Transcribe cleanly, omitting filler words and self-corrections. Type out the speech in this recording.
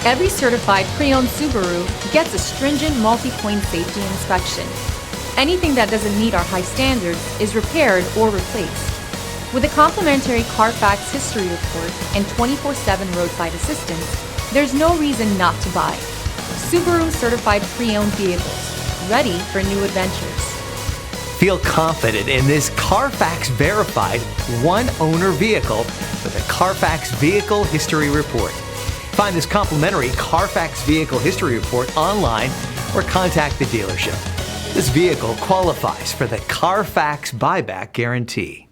Every certified pre-owned Subaru gets a stringent multi-point safety inspection. Anything that doesn't meet our high standards is repaired or replaced. With a complimentary Carfax history report and 24/7 roadside assistance, there's no reason not to buy. Subaru certified pre-owned vehicles, ready for new adventures. Feel confident in this Carfax verified one-owner vehicle with a Carfax Vehicle History Report. Find this complimentary Carfax Vehicle History Report online or contact the dealership. This vehicle qualifies for the Carfax Buyback Guarantee.